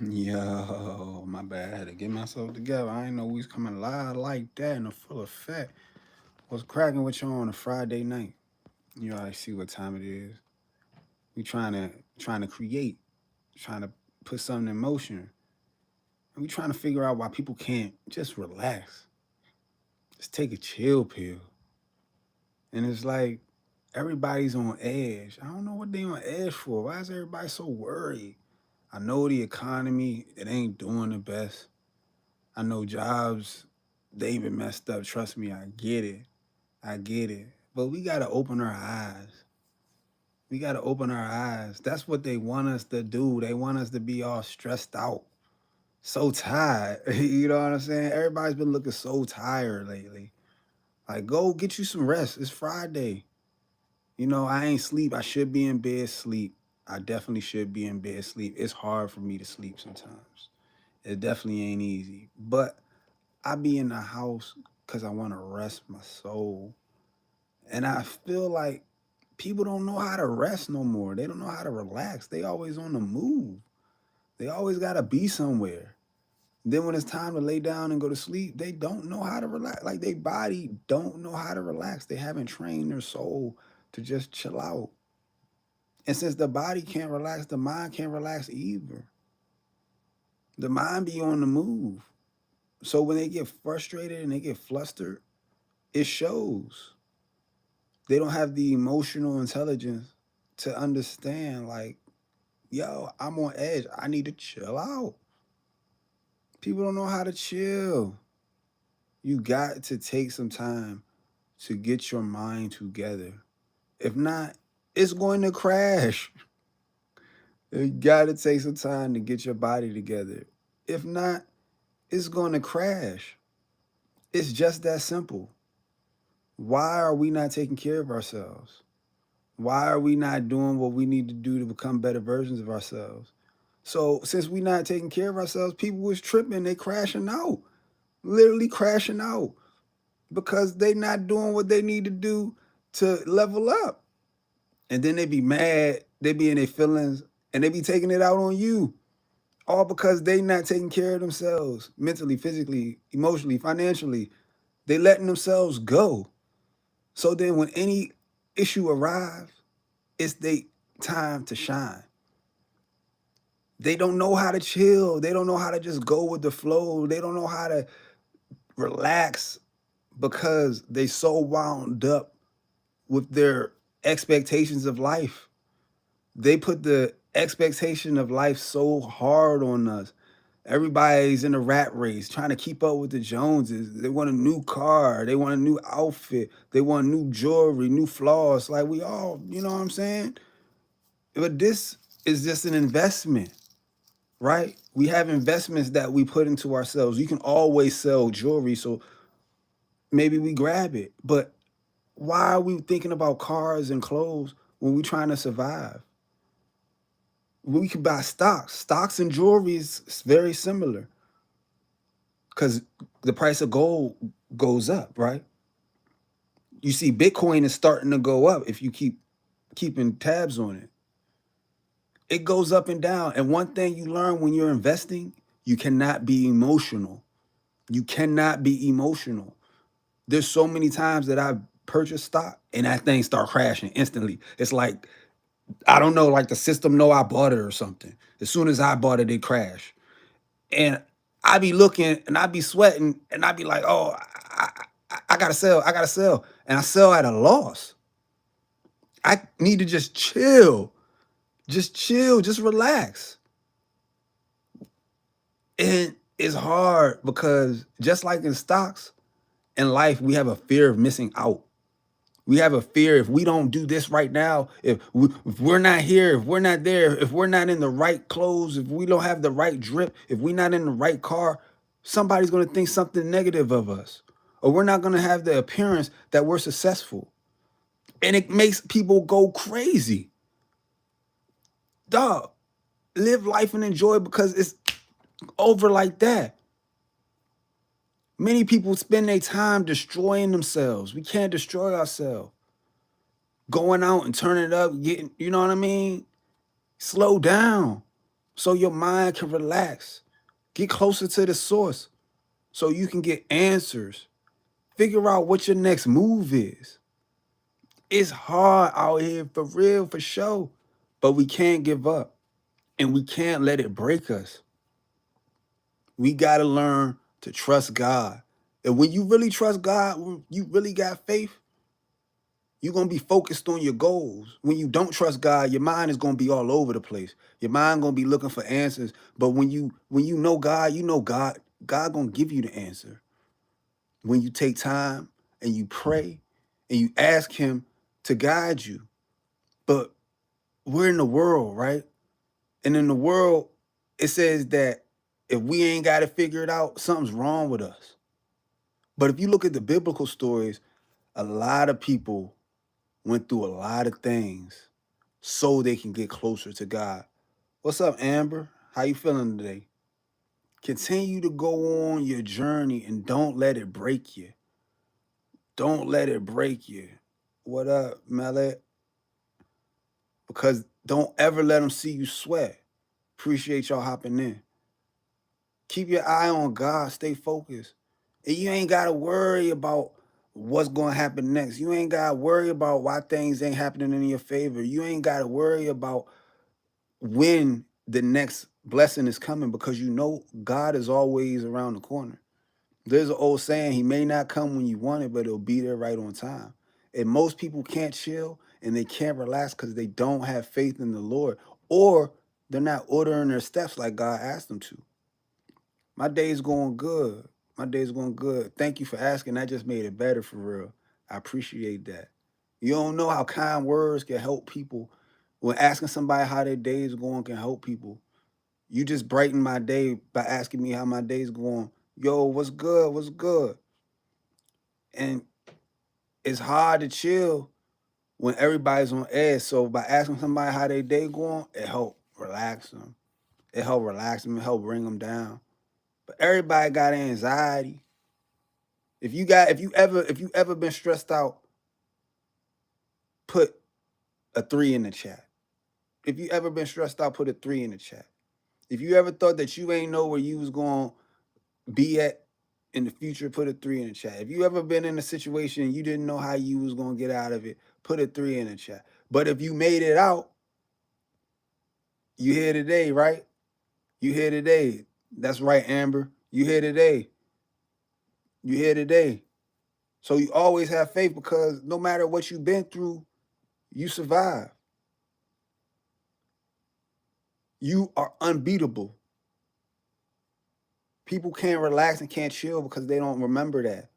Yo, my bad. I had to get myself together. I ain't know we was coming live like that in the full effect. What's cracking with you on a Friday night? You already see what time it is. We trying to create, trying to put something in motion. And we trying to figure out why people can't just relax. Just take a chill pill. And it's like everybody's on edge. I don't know what they on edge for. Why is everybody so worried? I know the economy, it ain't doing the best. I know jobs, they even messed up. Trust me, I get it. I get it. But we gotta open our eyes. We gotta open our eyes. That's what they want us to do. They want us to be all stressed out, so tired. You know what I'm saying? Everybody's been looking so tired lately. Like, go get you some rest. It's Friday. You know, I ain't sleep. I should be in bed sleep. I definitely should be in bed sleep. It's hard for me to sleep sometimes. It definitely ain't easy. But I be in the house because I want to rest my soul. And I feel like people don't know how to rest no more. They don't know how to relax. They always on the move. They always gotta be somewhere. Then when it's time to lay down and go to sleep, they don't know how to relax. Like their body don't know how to relax. They haven't trained their soul to just chill out. And since the body can't relax, the mind can't relax either. The mind be on the move. So when they get frustrated and they get flustered, it shows. They don't have the emotional intelligence to understand, like, yo, I'm on edge. I need to chill out. People don't know how to chill. You got to take some time to get your mind together. If not, it's going to crash. You got to take some time to get your body together. If not, it's going to crash. It's just that simple. Why are we not taking care of ourselves? Why are we not doing what we need to do to become better versions of ourselves? So since we not taking care of ourselves, people was tripping, they crashing out, literally crashing out because they not doing what they need to do to level up. And then they be mad, they be in their feelings, and they be taking it out on you. All because they not taking care of themselves mentally, physically, emotionally, financially. They letting themselves go. So then when any issue arrives, it's they time to shine. They don't know how to chill. They don't know how to just go with the flow. They don't know how to relax because they so wound up with their expectations of life. They put the expectation of life so hard on us. Everybody's in a rat race trying to keep up with the Joneses. They want a new car. They want a new outfit. They want new jewelry, new floss. Like we all, you know what I'm saying? But this is just an investment, right? We have investments that we put into ourselves. You can always sell jewelry, so maybe we grab it. But why are we thinking about cars and clothes when we're trying to survive? We could buy stocks. Stocks and jewelry is very similar because the price of gold goes up, right? You see, Bitcoin is starting to go up if you keep keeping tabs on it. It goes up and down. And one thing you learn when you're investing, you cannot be emotional. You cannot be emotional. There's so many times that I've purchased stock and that thing start crashing instantly. It's like, I don't know, like the system know I bought it or something. As soon as I bought it, it crashed. And I be looking and I be sweating and I be like, oh, I gotta sell, I gotta sell. And I sell at a loss. I need to just chill, just relax. And it's hard because just like in stocks, in life, we have a fear of missing out. We have a fear if we don't do this right now, if we're not here, if we're not there, if we're not in the right clothes, if we don't have the right drip, if we're not in the right car, somebody's going to think something negative of us. Or we're not going to have the appearance that we're successful. And it makes people go crazy. Dog, live life and enjoy it because it's over like that. Many people spend their time destroying themselves. We can't destroy ourselves. Going out and turning it up, getting, you know what I mean? Slow down. so your mind can relax. Get closer to the source so you can get answers. Figure out what your next move is. It's hard out here for real, for sure, but we can't give up and we can't let it break us. We got to learn to trust God. And when you really trust God, when you really got faith, you're going to be focused on your goals. When you don't trust God, your mind is going to be all over the place. Your mind going to be looking for answers. But when you know God, God going to give you the answer. When you take time and you pray and you ask him to guide you. But we're in the world, right? And in the world, it says that if we ain't got to figure it out, something's wrong with us. But if you look at the biblical stories, a lot of people went through a lot of things so they can get closer to God. What's up, Amber? How you feeling today? Continue to go on your journey and don't let it break you. Don't let it break you. What up, Mallet? Because don't ever let them see you sweat. Appreciate y'all hopping in. Keep your eye on God. Stay focused. And you ain't got to worry about what's going to happen next. You ain't got to worry about why things ain't happening in your favor. You ain't got to worry about when the next blessing is coming because you know God is always around the corner. There's an old saying, he may not come when you want it, but it'll be there right on time. And most people can't chill and they can't relax because they don't have faith in the Lord or they're not ordering their steps like God asked them to. My day's going good. My day's going good. Thank you for asking. That just made it better for real. I appreciate that. You don't know how kind words can help people. When asking somebody how their day is going can help people. You just brighten my day by asking me how my day's going. Yo, what's good? What's good? And it's hard to chill when everybody's on edge. So by asking somebody how their day going, it help relax them. It help relax them. It help bring them down. But everybody got anxiety. If you ever been stressed out, put a 3 in the chat. If you ever been stressed out, put a 3 in the chat. If you ever thought that you ain't know where you was going to be at in the future, put a 3 in the chat. If you ever been in a situation you didn't know how you was going to get out of it, put a 3 in the chat. But if you made it out, you here today, right? You here today. That's right, Amber. You here today. You here today. So you always have faith because no matter what you've been through, you survive. You are unbeatable. People can't relax and can't chill because they don't remember that.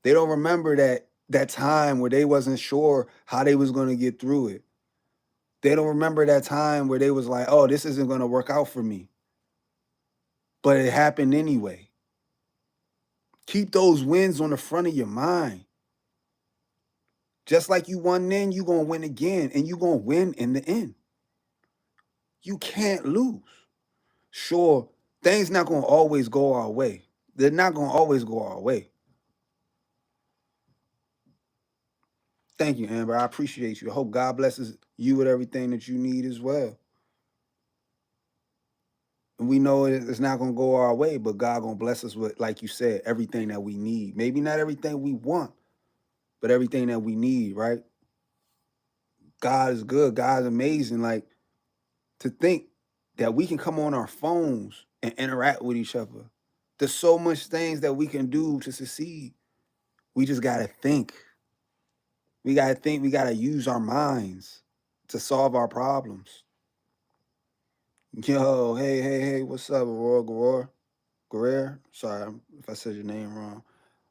They don't remember that time where they wasn't sure how they was going to get through it. They don't remember that time where they was like, "Oh, this isn't going to work out for me." But it happened anyway. Keep those wins on the front of your mind. Just like you won then, you're going to win again and you're going to win in the end. You can't lose. Sure, things not going to always go our way. They're not going to always go our way. Thank you, Amber. I appreciate you. I hope God blesses you with everything that you need as well. And we know it's not going to go our way, but God going to bless us with, like you said, everything that we need. Maybe not everything we want, but everything that we need, right? God is good. God is amazing. Like, to think that we can come on our phones and interact with each other. There's so much things that we can do to succeed. We just got to think. We got to think. We got to use our minds to solve our problems. Yo, hey, what's up, Aurora Guerrero? Sorry if I said your name wrong.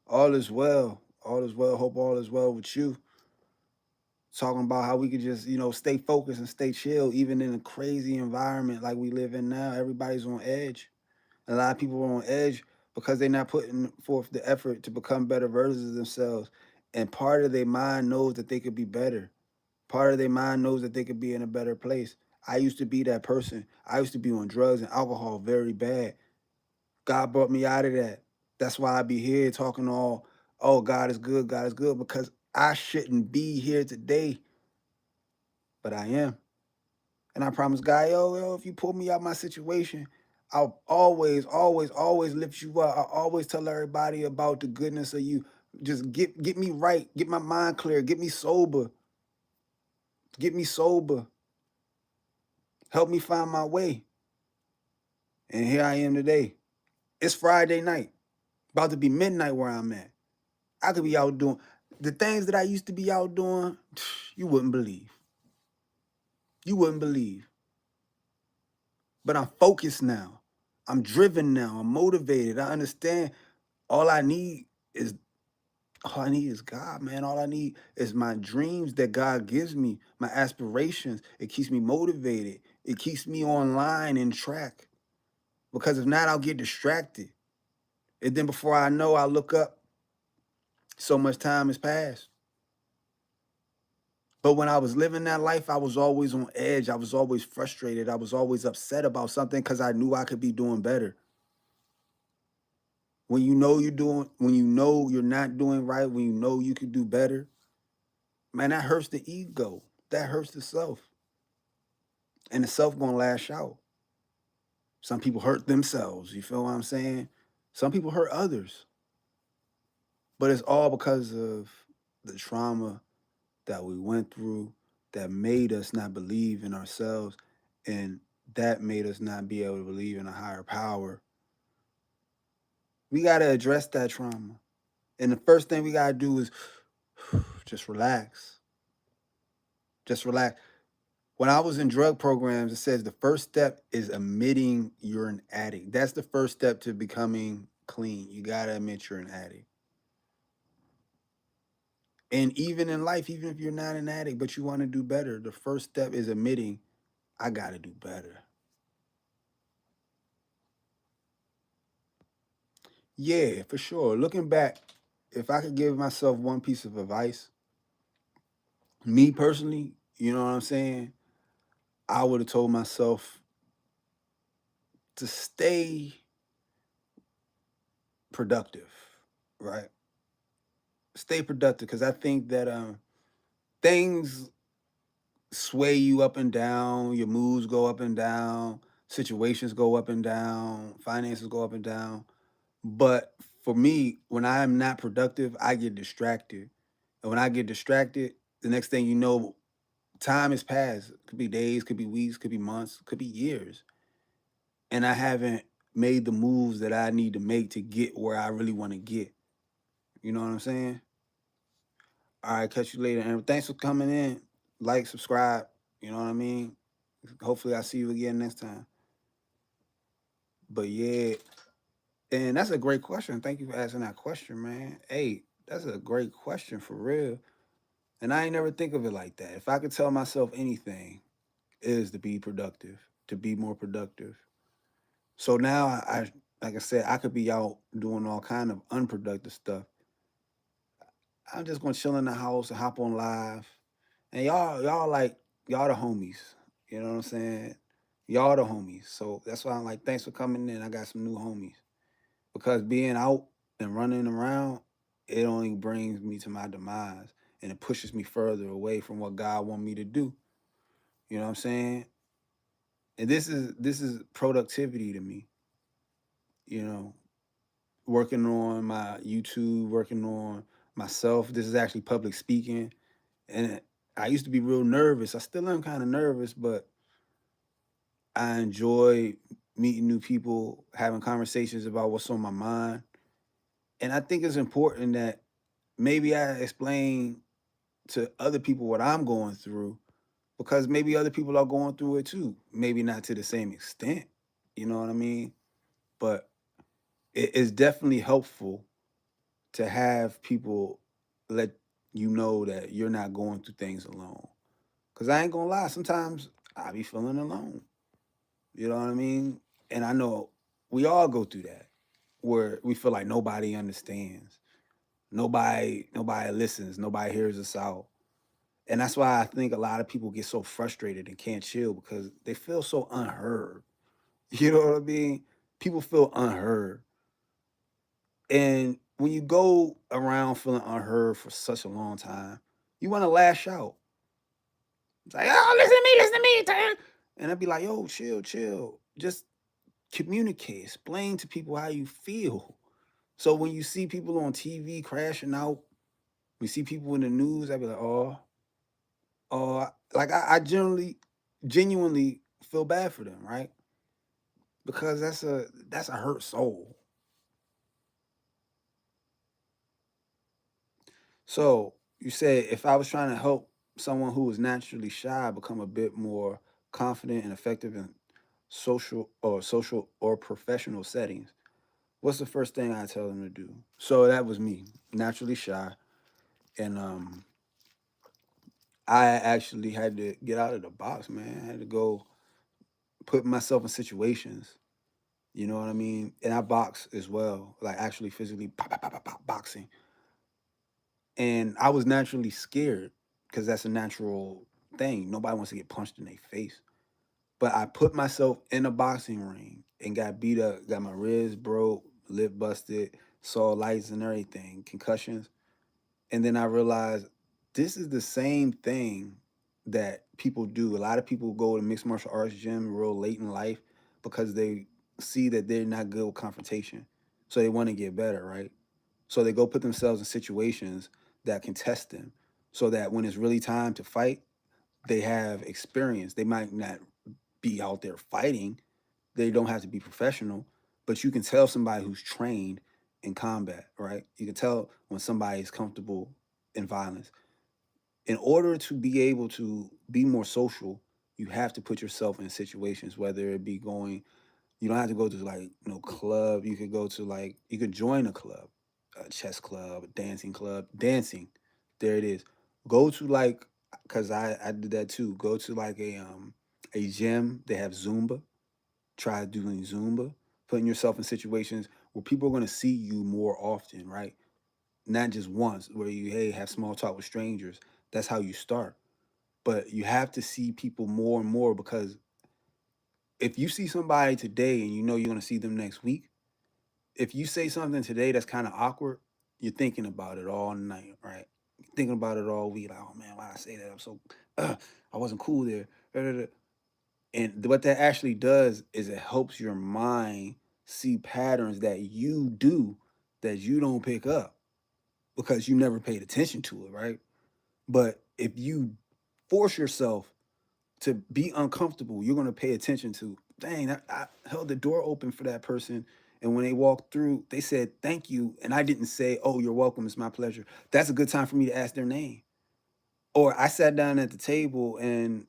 All is well. All is well. Hope all is well with you. Talking about how we could just, stay focused and stay chill, even in a crazy environment like we live in now. Everybody's on edge. A lot of people are on edge because they're not putting forth the effort to become better versions of themselves. And part of their mind knows that they could be better. Part of their mind knows that they could be in a better place. I used to be that person. I used to be on drugs and alcohol very bad. God brought me out of that. That's why I be here talking all, oh, God is good, because I shouldn't be here today, but I am. And I promise God, yo, if you pull me out my situation, I'll always, always, always lift you up. I'll always tell everybody about the goodness of you. Just get me right, get my mind clear, get me sober, get me sober, help me find my way. And here I am today. It's Friday night, about to be midnight where I'm at. I could be out doing the things that I used to be out doing. You wouldn't believe. You wouldn't believe. But I'm focused now. I'm driven now. I'm motivated. I understand all I need is God, man. All I need is my dreams that God gives me, my aspirations. It keeps me motivated. It keeps me online and track. Because if not, I'll get distracted. And then before I know, I look up, so much time has passed. But when I was living that life, I was always on edge. I was always frustrated. I was always upset about something because I knew I could be doing better. When you know when you know you're not doing right, when you know you could do better, man, that hurts the ego. That hurts the self. And the self gonna lash out. Some people hurt themselves. You feel what I'm saying? Some people hurt others. But it's all because of the trauma that we went through that made us not believe in ourselves, and that made us not be able to believe in a higher power. We got to address that trauma. And the first thing we got to do is just relax. Just relax. When I was in drug programs, it says the first step is admitting you're an addict. That's the first step to becoming clean. You got to admit you're an addict. And even in life, even if you're not an addict, but you want to do better, the first step is admitting, I got to do better. Yeah, for sure. Looking back, if I could give myself one piece of advice, me personally, you know what I'm saying? I would have told myself to stay productive, right? Stay productive because I think that things sway you up and down, your moods go up and down, situations go up and down, finances go up and down. But for me, when I am not productive, I get distracted. And when I get distracted, the next thing you know, time has passed. Could be days, could be weeks, could be months, could be years. And I haven't made the moves that I need to make to get where I really want to get. You know what I'm saying? All right, catch you later. And thanks for coming in. Like, subscribe. You know what I mean? Hopefully I see you again next time. But yeah, and that's a great question. Thank you for asking that question, man. Hey, that's a great question for real. And I ain't never think of it like that. If I could tell myself anything, it is to be productive, to be more productive. So now like I said, I could be out doing all kind of unproductive stuff. I'm just gonna chill in the house and hop on live. And y'all the homies. You know what I'm saying? Y'all the homies. So that's why I'm like, thanks for coming in. I got some new homies. Because being out and running around, it only brings me to my demise and it pushes me further away from what God want me to do. You know what I'm saying? And this is productivity to me. You know, working on my YouTube, working on myself. This is actually public speaking. And I used to be real nervous. I still am kind of nervous, but I enjoy meeting new people, having conversations about what's on my mind. And I think it's important that maybe I explain to other people what I'm going through because maybe other people are going through it too. Maybe not to the same extent, you know what I mean? But it is definitely helpful to have people let you know that you're not going through things alone. Cause I ain't gonna lie, sometimes I be feeling alone. You know what I mean? And I know we all go through that where we feel like nobody understands. Nobody listens, nobody hears us out. And that's why I think a lot of people get so frustrated and can't chill because they feel so unheard. You know what I mean? People feel unheard. And when you go around feeling unheard for such a long time, you want to lash out. It's like, oh, listen to me, listen to me. And I'd be like, yo, chill, chill. Just communicate, explain to people how you feel. So when you see people on TV crashing out, we see people in the news, I'd be like, like I genuinely feel bad for them, right? Because that's a hurt soul. So you said if I was trying to help someone who was naturally shy become a bit more confident and effective in social or professional settings, what's the first thing I tell them to do? So that was me, naturally shy, and I actually had to get out of the box, man. I had to go put myself in situations. You know what I mean? And I box as well, like actually physically pop, pop, pop, pop, pop, boxing. And I was naturally scared because that's a natural thing. Nobody wants to get punched in their face. But I put myself in a boxing ring and got beat up, got my ribs broke, lip busted, saw lights and everything, concussions. And then I realized this is the same thing that people do. A lot of people go to mixed martial arts gym real late in life because they see that they're not good with confrontation. So they want to get better, right? So they go put themselves in situations that can test them so that when it's really time to fight, they have experience. They might not be out there fighting, they don't have to be professional, but you can tell somebody who's trained in combat, right? You can tell when somebody is comfortable in violence. In order to be able to be more social, you have to put yourself in situations, whether it be going, you don't have to go to like no club. You could go to like, you could join a club, a chess club, a dancing club, dancing. There it is. Go to like, cause I did that too. Go to like a gym. They have Zumba. Try doing Zumba, putting yourself in situations where people are going to see you more often, right? Not just once, where you, hey, have small talk with strangers. That's how you start. But you have to see people more and more because if you see somebody today and you know you're going to see them next week, if you say something today that's kind of awkward, you're thinking about it all night, right? You're thinking about it all week. Like, oh man, why I say that? I'm so, I wasn't cool there. And what that actually does is it helps your mind see patterns that you do that you don't pick up because you never paid attention to it, right? But if you force yourself to be uncomfortable, you're going to pay attention to, dang, I held the door open for that person. And when they walked through, they said, thank you. And I didn't say, oh, you're welcome. It's my pleasure. That's a good time for me to ask their name. Or I sat down at the table and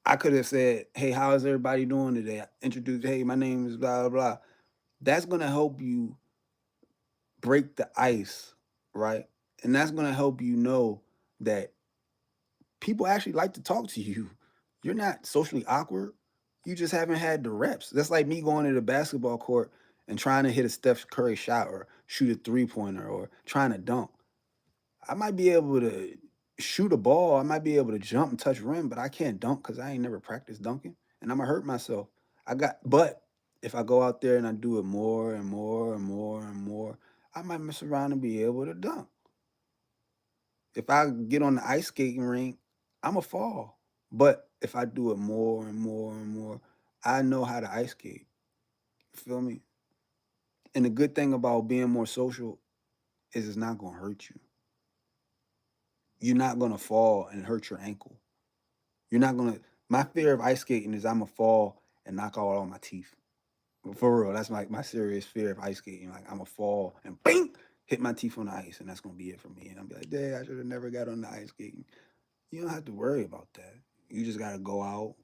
I could have said, hey, how is everybody doing today? I introduced, hey, my name is blah, blah, blah. That's going to help you break the ice, right? And that's going to help you know that people actually like to talk to you. You're not socially awkward. You just haven't had the reps. That's like me going to the basketball court and trying to hit a Steph Curry shot or shoot a 3-pointer or trying to dunk. I might be able to shoot a ball. I might be able to jump and touch rim, but I can't dunk because I ain't never practiced dunking, and I'm gonna hurt myself. But if I go out there and I do it more and more and more and more, I might mess around and be able to dunk. If I get on the ice skating rink, I'm a fall. But if I do it more and more and more, I know how to ice skate. Feel me? And the good thing about being more social is it's not gonna hurt you. You're not gonna fall and hurt your ankle. You're not gonna. My fear of ice skating is I'm gonna fall and knock out all my teeth. For real, that's my serious fear of ice skating. Like I'm gonna fall and bing, hit my teeth on the ice, and that's gonna be it for me. And I'll be like, dang, I should have never got on the ice skating. You don't have to worry about that. You just gotta go out,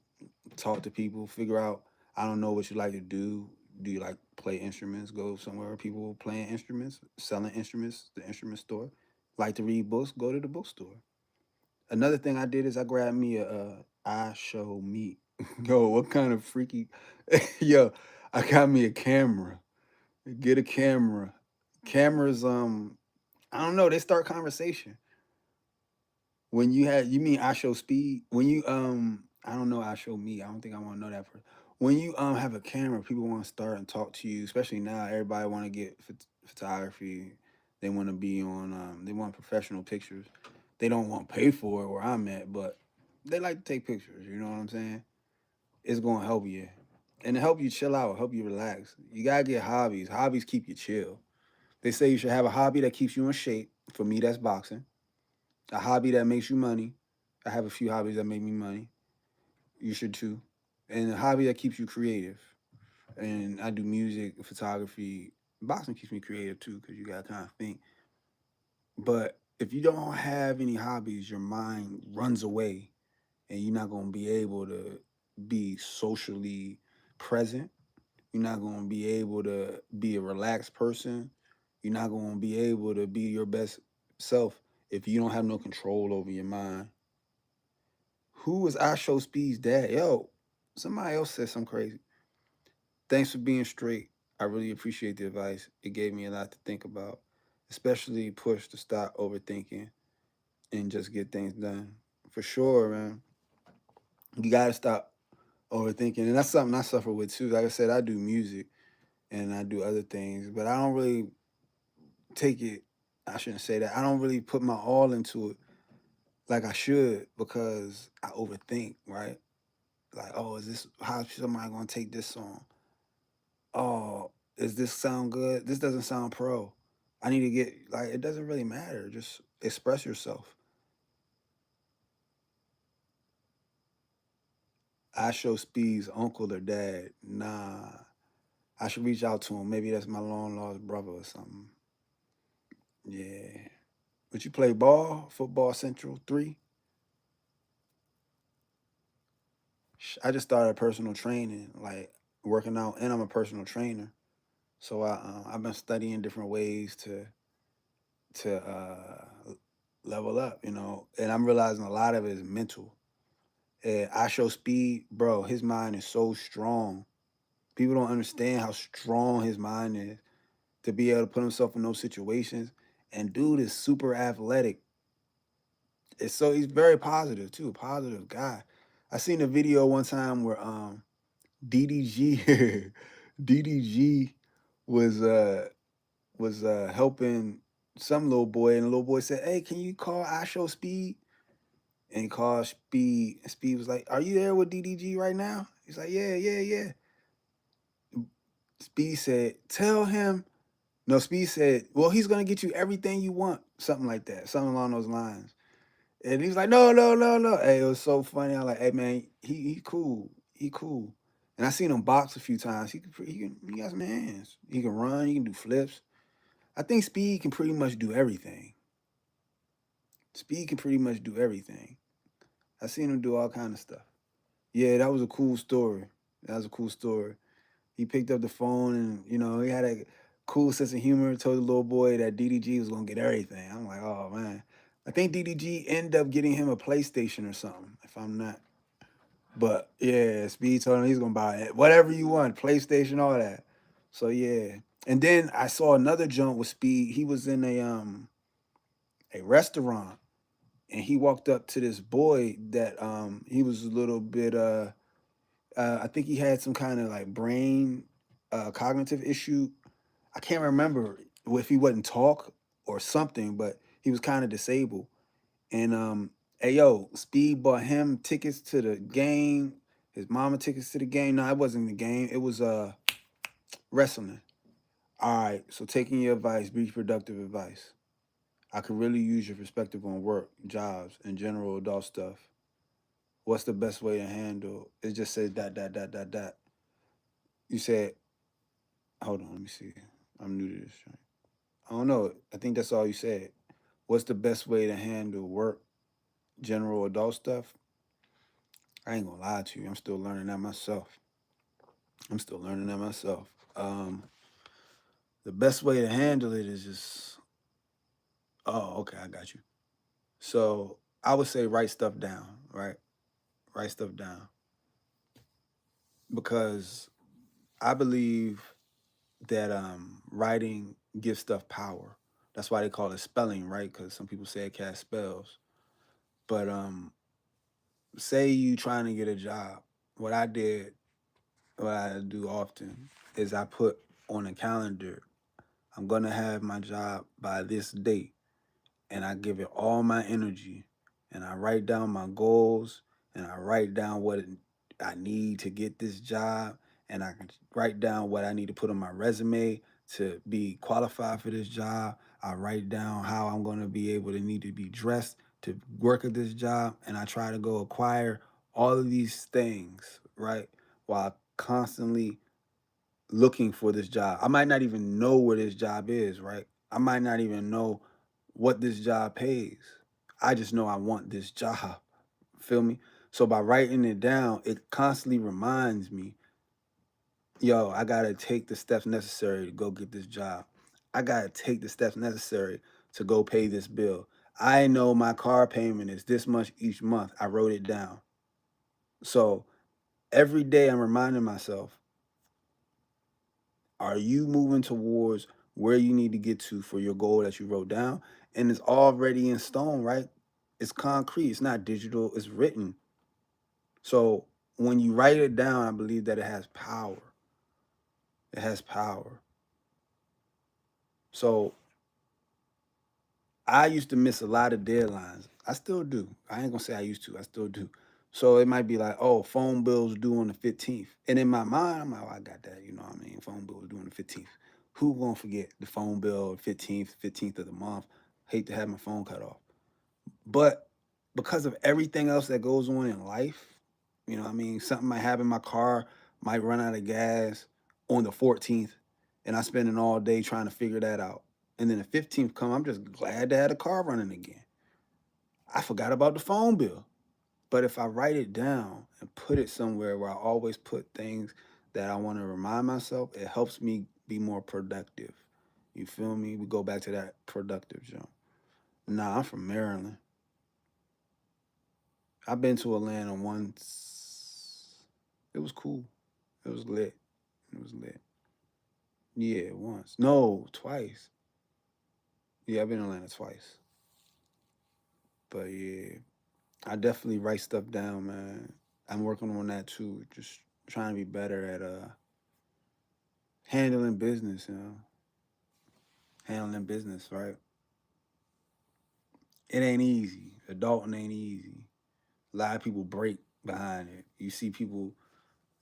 talk to people, figure out. I don't know what you like to do. Do you like play instruments? Go somewhere where people playing instruments, selling instruments, the instrument store. Like to read books? Go to the bookstore. Another thing I did is I grabbed me a I show me. Yo, what kind of freaky? Yo, I got me a camera. Get a camera. Cameras, I don't know. They start conversation. When you mean I show speed? When you I don't know I show me. I don't think I want to know that first. When you have a camera, people want to start and talk to you. Especially now, everybody want to get photography. They want to be on. They want professional pictures. They don't want to pay for it where I'm at, but they like to take pictures. You know what I'm saying? it's gonna help you. And to help you chill out, help you relax. You gotta get hobbies. Hobbies keep you chill. They say you should have a hobby that keeps you in shape. For me, that's boxing. A hobby that makes you money. I have a few hobbies that make me money. You should too. And a hobby that keeps you creative. And I do music, photography. Boxing keeps me creative too, because you gotta kind of think. But if you don't have any hobbies, your mind runs away and you're not gonna be able to be socially present. You're not gonna be able to be a relaxed person. You're not gonna be able to be your best self if you don't have no control over your mind. Who was I Show Speed's dad? Yo, somebody else said something crazy. Thanks for being straight. I really appreciate the advice. It gave me a lot to think about, especially push to stop overthinking and just get things done. For sure, man. You gotta stop overthinking, and that's something I suffer with too. Like I said, I do music and I do other things, but I don't really take it. I shouldn't say that. I don't really put my all into it like I should because I overthink. Right? Like, oh, is this how somebody gonna take this song? Oh, is this sound good? This doesn't sound pro. I need to get like it doesn't really matter. Just express yourself. I Show Speed's uncle or dad. Nah. I should reach out to him. Maybe that's my long lost brother or something. Yeah. But you play ball, football central 3? I just started personal training, like working out, and I'm a personal trainer. So I've been studying different ways to level up, and I'm realizing a lot of it is mental. And I Show Speed, bro. His mind is so strong. People don't understand how strong his mind is to be able to put himself in those situations. And dude is super athletic. He's very positive too, a positive guy. I seen a video one time where DDG DDG was helping some little boy, and the little boy said, "Hey, can you call I Show Speed?" And he called Speed, and Speed was like, "Are you there with DDG right now?" He's like, "Yeah, yeah, yeah." Speed said, "Tell him." No, Speed said, "Well, he's gonna get you everything you want," something like that, something along those lines. And he was like, "No, no, no, no." Hey, it was so funny. I'm like, "Hey, man, he cool, he cool." And I seen him box a few times. He got some hands. He can run. He can do flips. I think Speed can pretty much do everything. Speed can pretty much do everything. I seen him do all kind of stuff. Yeah, that was a cool story. That was a cool story. He picked up the phone and he had a cool sense of humor. Told the little boy that DDG was gonna get everything. I'm like, oh man. I think DDG ended up getting him a PlayStation or something, if I'm not. But yeah, Speed told him he's gonna buy it, whatever you want, PlayStation, all that. So yeah. And then I saw another jump with Speed. He was in a restaurant and he walked up to this boy that he was a little bit I think he had some kind of like brain cognitive issue. I can't remember if he wouldn't talk or something, but he was kind of disabled. And hey yo, Speed bought him tickets to the game, his mama tickets to the game. No, it wasn't the game, it was wrestling. All right, so taking your advice, be productive advice. I could really use your perspective on work, jobs, and general adult stuff. What's the best way to handle? It just says dot dot dot dot dot. You said, hold on, let me see. I'm new to this. Right? I don't know. I think that's all you said. What's the best way to handle work, general adult stuff? I ain't gonna lie to you. I'm still learning that myself. I'm still learning that myself. The best way to handle it is just, oh, okay, I got you. So I would say write stuff down, right? Write stuff down because I believe that writing gives stuff power. That's why they call it spelling, right? Because some people say it casts spells. But say you trying to get a job. What I did, what I do often, is I put on a calendar, I'm gonna have my job by this date, and I give it all my energy, and I write down my goals, and I write down I need to get this job, and I can write down what I need to put on my resume to be qualified for this job. I write down how I'm going to be able to need to be dressed to work at this job, and I try to go acquire all of these things, right? While constantly looking for this job. I might not even know where this job is, right? I might not even know what this job pays. I just know I want this job. Feel me? So by writing it down, it constantly reminds me, yo, I gotta take the steps necessary to go get this job. I gotta take the steps necessary to go pay this bill. I know my car payment is this much each month. I wrote it down. So every day I'm reminding myself, are you moving towards where you need to get to for your goal that you wrote down? And it's already in stone, right? It's concrete. It's not digital. It's written. So when you write it down, I believe that it has power. It has power. So I used to miss a lot of deadlines. I still do. I ain't gonna say I used to. I still do. So it might be like, oh, phone bill's due on the 15th. And in my mind, I'm like, oh, I got that. You know what I mean? Phone bill is due on the 15th. Who gonna forget the phone bill 15th of the month? Hate to have my phone cut off. But because of everything else that goes on in life, you know what I mean? Something might happen, my car might run out of gas on the 14th, and I spend an all day trying to figure that out. And then the 15th come, I'm just glad to have the car running again. I forgot about the phone bill. But if I write it down and put it somewhere where I always put things that I want to remind myself, it helps me be more productive. You feel me? We go back to that productive jump. Nah, I'm from Maryland. I've been to Atlanta once. It was cool. It was lit. It was lit. Yeah, once. No, twice. Yeah, I've been to Atlanta twice. But yeah, I definitely write stuff down, man. I'm working on that too. Just trying to be better at handling business, handling business, right? It ain't easy. Adulting ain't easy. A lot of people break behind it. You see people,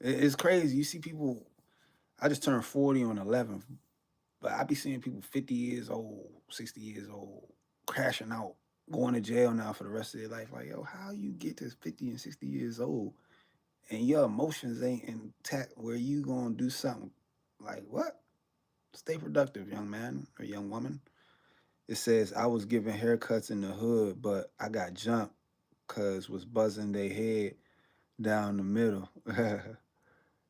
it's crazy. You see people, I just turned 40 on 11th, but I be seeing people 50 years old, 60 years old, crashing out, going to jail now for the rest of their life. Like, yo, how you get to 50 and 60 years old and your emotions ain't intact where you gonna do something like what? Stay productive, young man or young woman. It says I was giving haircuts in the hood, but I got jumped cause was buzzing their head down the middle.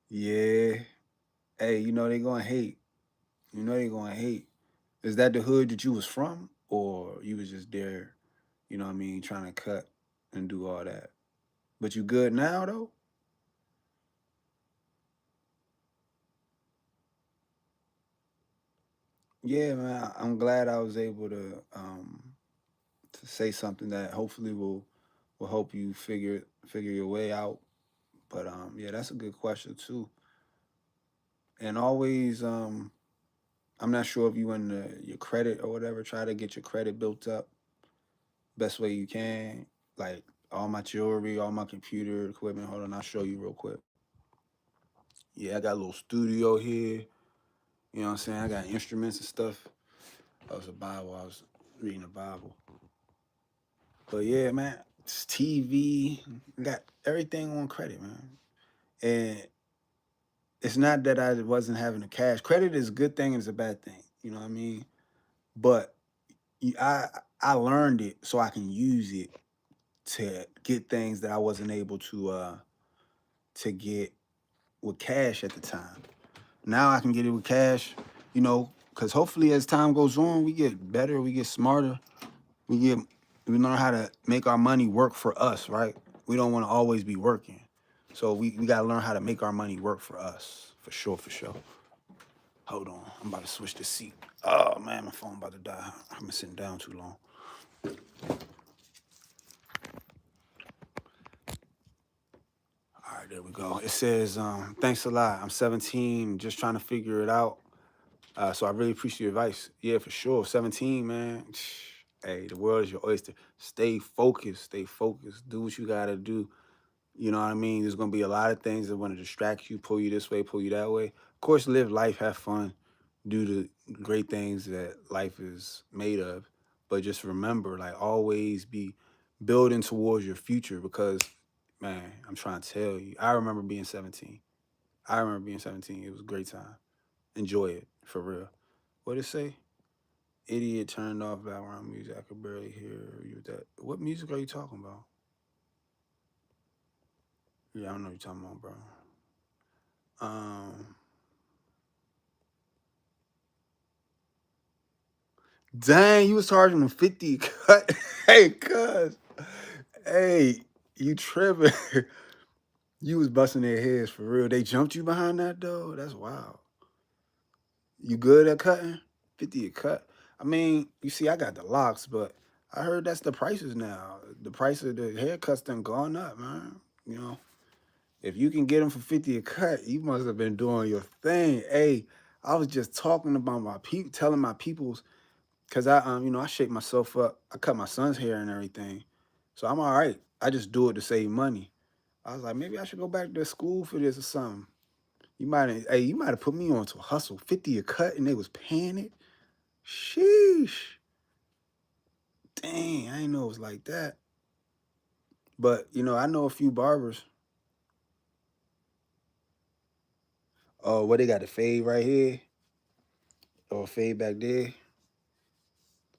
Yeah. Hey, you know they gonna hate. You know they gonna hate. Is that the hood that you was from? Or you was just there, you know what I mean, trying to cut and do all that. But you good now though? Yeah, man. I'm glad I was able to say something that hopefully will help you figure your way out. But yeah, that's a good question too. And always I'm not sure if you in your credit or whatever, try to get your credit built up best way you can. Like all my jewelry, all my computer equipment. Hold on, I'll show you real quick. Yeah, I got a little studio here. You know what I'm saying? I got instruments and stuff. That was a Bible. I was reading the Bible. But yeah, man, it's TV. Got everything on credit, man. And it's not that I wasn't having the cash. Credit is a good thing and it's a bad thing. You know what I mean? But I I learned it so I can use it to get things that I wasn't able to get with cash at the time. Now I can get it with cash, because hopefully as time goes on, we get better, we get smarter, we get we learn how to make our money work for us, right? We don't want to always be working. So we gotta learn how to make our money work for us. For sure, for sure. Hold on. I'm about to switch the seat. Oh man, my phone about to die. I've been sitting down too long. All right, there we go. It says, thanks a lot. I'm 17, just trying to figure it out. So I really appreciate your advice. Yeah, for sure. 17, man. Hey, the world is your oyster. Stay focused. Stay focused. Do what you gotta do. You know what I mean? There's gonna be a lot of things that want to distract you, pull you this way, pull you that way. Of course, live life, have fun, do the great things that life is made of. But just remember, like always be building towards your future because man, I'm trying to tell you. I remember being 17. I remember being 17. It was a great time. Enjoy it for real. What did it say? Idiot turned off background music. I could barely hear you with that. What music are you talking about? Yeah, I don't know what you're talking about, bro. Um, Dang, you was charging them 50 cut. Hey, cuz. Hey, you tripping. You was busting their heads for real. They jumped you behind that though? That's wild. You good at cutting? 50 a cut. I mean, you see, I got the locks, but I heard that's the prices now. The price of the haircuts done gone up, man. You know, if you can get them for 50 a cut, you must have been doing your thing. Hey, I was just talking about my people, telling my peoples, cause I shape myself up. I cut my son's hair and everything, so I'm all right. I just do it to save money. I was like, maybe I should go back to school for this or something. You might have put me on to a hustle, 50 a cut, and they was paying it. Sheesh, dang, I didn't know it was like that. But I know a few barbers. Oh, what they got the fade right here or fade back there.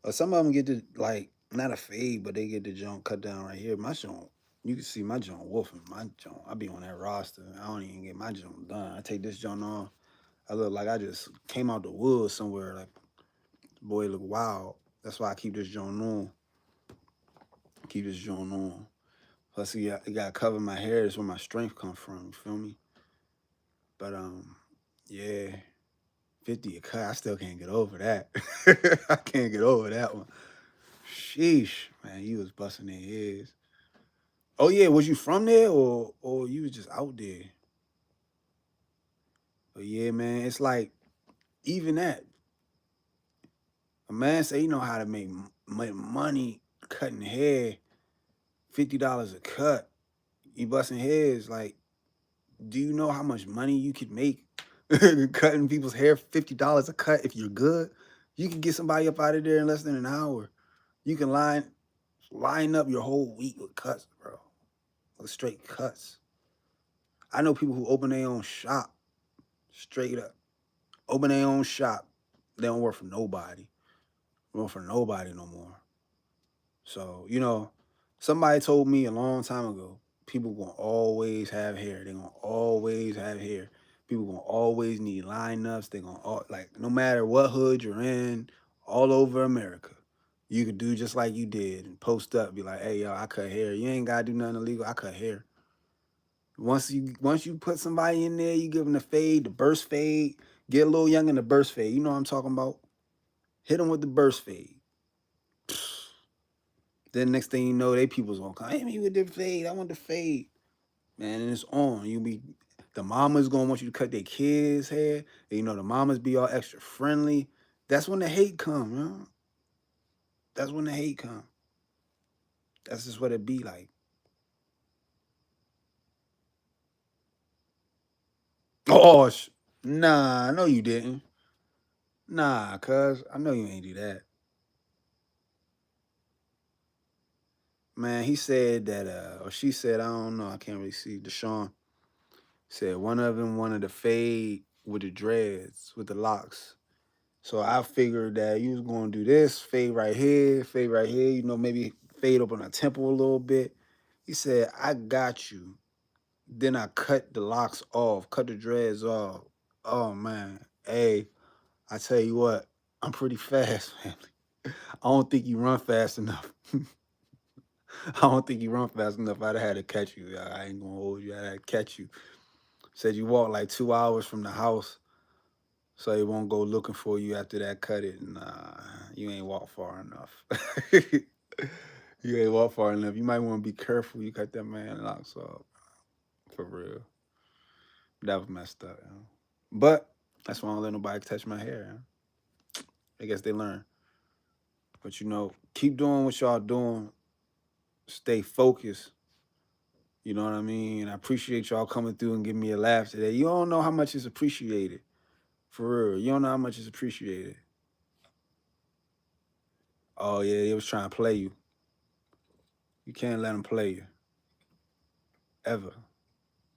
Or some of them get the like not a fade, but they get the joint cut down right here. My joint, you can see my joint wolfing. My joint, I be on that roster. I don't even get my joint done. I take this joint on. I look like I just came out the woods somewhere. Like boy, look wild. That's why I keep this joint on. Keep this joint on. Plus, you got to cover my hair. That's where my strength come from. You feel me? But yeah, 50 a cut. I still can't get over that. I can't get over that one. Sheesh, man, you was busting their heads. Oh yeah, was you from there or you was just out there? But yeah, man, it's like even that a man say you know how to make money cutting hair, $50 a cut. You busting heads. Like, do you know how much money you could make cutting people's hair? $50 a cut if you're good. You can get somebody up out of there in less than an hour. You can line up your whole week with cuts, bro. With straight cuts. I know people who open their own shop straight up. Open their own shop. They don't work for nobody. They don't work for nobody no more. So, somebody told me a long time ago, people gonna always have hair. They gonna always have hair. People gonna always need lineups. They gonna like no matter what hood you're in, all over America. You could do just like you did and post up, be like, hey yo, I cut hair. You ain't gotta do nothing illegal. I cut hair. Once you put somebody in there, you give them the fade, the burst fade, get a little young in the burst fade. You know what I'm talking about? Hit them with the burst fade. Then next thing you know, they people's gonna come. Hey, me with the fade. I want the fade, man. And it's on. The mamas gonna want you to cut their kids' hair. And, the mamas be all extra friendly. That's when the hate come, man. That's when the hate come. That's just what it be like. Oh, nah, no, you didn't. Nah, cuz I know you ain't do that. Man, he said that, or she said, I don't know, I can't really see. Deshaun said one of them wanted to fade with the dreads, with the locks. So I figured that you was gonna do this, fade right here, maybe fade up on a temple a little bit. He said, I got you. Then I cut the locks off, cut the dreads off. Oh man. Hey, I tell you what, I'm pretty fast, man. I don't think you run fast enough. I don't think you run fast enough. I'd have had to catch you. I ain't gonna hold you. I had to catch you. Said you walk like 2 hours from the house, so they won't go looking for you after that. Cut it. Nah, you ain't walk far enough. You ain't walk far enough. You might want to be careful. You cut that man locks off for real. That was messed up. But that's why I don't let nobody touch my hair. I guess they learn. But keep doing what y'all doing. Stay focused. You know what I mean? I appreciate y'all coming through and giving me a laugh today. You don't know how much it's appreciated. For real. You don't know how much it's appreciated. Oh, yeah, they was trying to play you. You can't let them play you. Ever.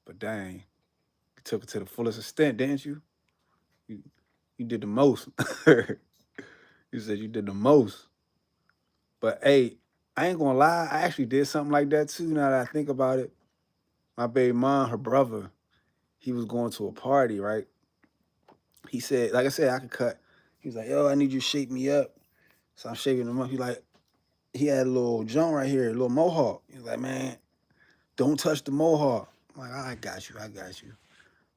But dang, you took it to the fullest extent, didn't you? You did the most. You said you did the most. But hey, I ain't gonna lie, I actually did something like that too now that I think about it. My baby mom, her brother, he was going to a party, right? He said, like I said, I could cut. He was like, yo, I need you to shape me up. So I'm shaping him up. He had a little joint right here, a little mohawk. He was like, man, don't touch the mohawk. I'm like, I got you.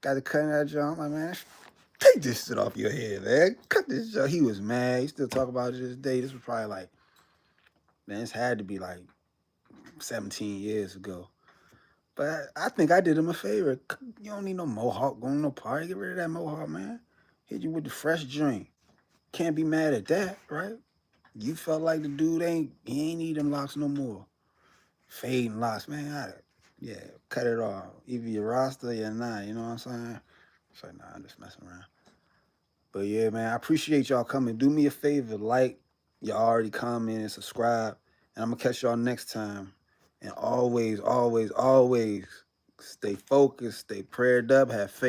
Got to cut that joint. I'm like, man, take this shit off your head, man. Cut this joint. He was mad. He still talk about it to this day. This was probably like, man, this had to be like 17 years ago. But I think I did him a favor. You don't need no mohawk going to no party. Get rid of that mohawk, man. Hit you with the fresh drink. Can't be mad at that, right? You felt like the dude he ain't need them locks no more. Fading locks, man. Yeah, cut it off. Either your roster or not, you know what I'm saying? It's like, nah, I'm just messing around. But yeah, man, I appreciate y'all coming. Do me a favor, like, you already comment and subscribe. And I'm gonna catch y'all next time. And always, always, always stay focused, stay prayed up, have faith.